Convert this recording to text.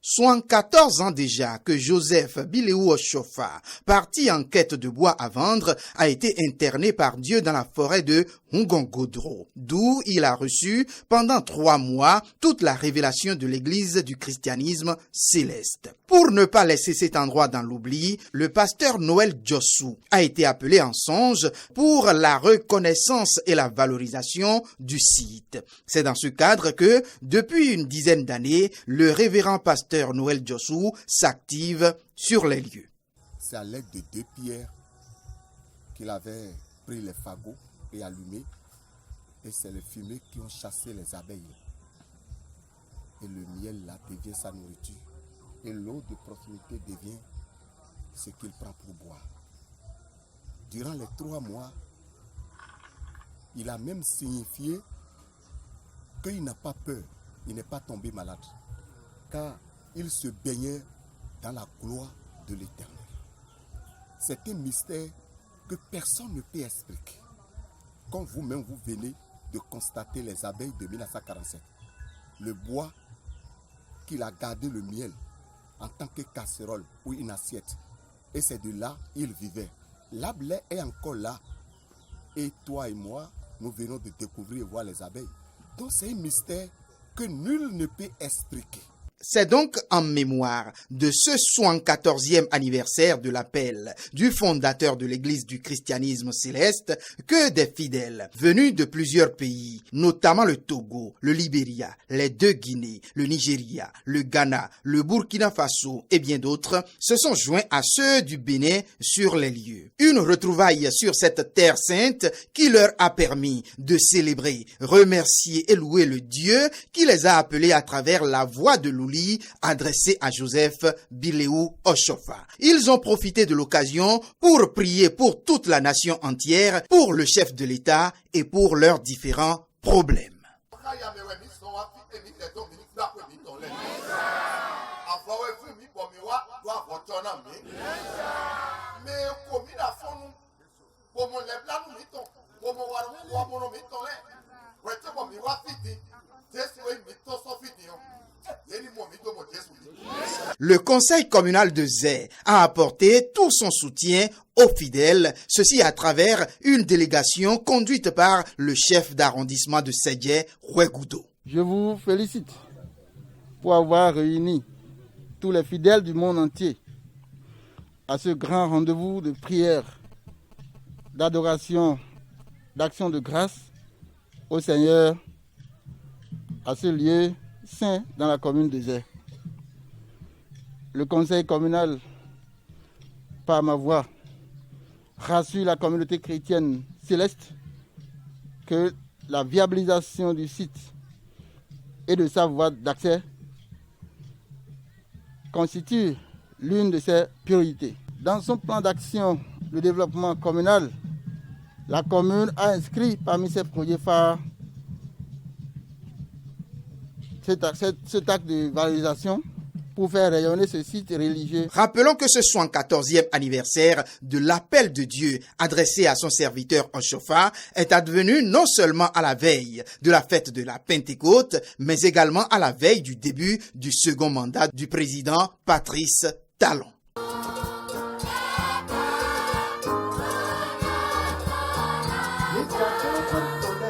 74 ans déjà que Joseph Bileou Oshofa, parti en quête de bois à vendre, a été interné par Dieu dans la forêt de Ngongodro, d'où il a reçu pendant 3 mois toute la révélation de l'église du christianisme céleste. Pour ne pas laisser cet endroit dans l'oubli, le pasteur Noël Djossou a été appelé en songe pour la reconnaissance et la valorisation du site. C'est dans ce cadre que, depuis une dizaine d'années, le révérend pasteur Noël Djossou s'active sur les lieux. C'est à l'aide de 2 pierres qu'il avait pris les fagots et allumé, et c'est les fumées qui ont chassé les abeilles. Et le miel là devient sa nourriture. Et l'eau de proximité devient ce qu'il prend pour boire. Durant les 3 mois, il a même signifié qu'il n'a pas peur, il n'est pas tombé malade, car il se baignait dans la gloire de l'Éternel. C'est un mystère que personne ne peut expliquer. Quand vous-même vous venez de constater les abeilles de 1947, le bois qu'il a gardé le miel en tant que casserole ou une assiette, et c'est de là il vivait. La blé est encore là, et toi et moi, nous venons de découvrir et voir les abeilles. Donc c'est un mystère que nul ne peut expliquer. C'est donc en mémoire de ce 74e anniversaire de l'appel du fondateur de l'église du christianisme céleste que des fidèles venus de plusieurs pays, notamment le Togo, le Libéria, les 2 Guinées, le Nigeria, le Ghana, le Burkina Faso et bien d'autres, se sont joints à ceux du Bénin sur les lieux. Une retrouvaille sur cette terre sainte qui leur a permis de célébrer, remercier et louer le Dieu qui les a appelés à travers la voix de l'Ouli adressé à Joseph Bileou Oshofa. Ils ont profité de l'occasion pour prier pour toute la nation entière, pour le chef de l'État et pour leurs différents problèmes. Le conseil communal de Zé a apporté tout son soutien aux fidèles, ceci à travers une délégation conduite par le chef d'arrondissement de Sédhié, Ouegoudo. Je vous félicite pour avoir réuni tous les fidèles du monde entier à ce grand rendez-vous de prière, d'adoration, d'action de grâce au Seigneur, à ce lieu saint dans la commune de Zé. Le conseil communal, par ma voix, rassure la communauté chrétienne céleste que la viabilisation du site et de sa voie d'accès constitue l'une de ses priorités. Dans son plan d'action de développement communal, la commune a inscrit parmi ses projets phares cet acte de valorisation pour faire rayonner ce site religieux. Rappelons que ce 74e anniversaire de l'appel de Dieu adressé à son serviteur Oshofa est advenu non seulement à la veille de la fête de la Pentecôte, mais également à la veille du début du second mandat du président Patrice Talon.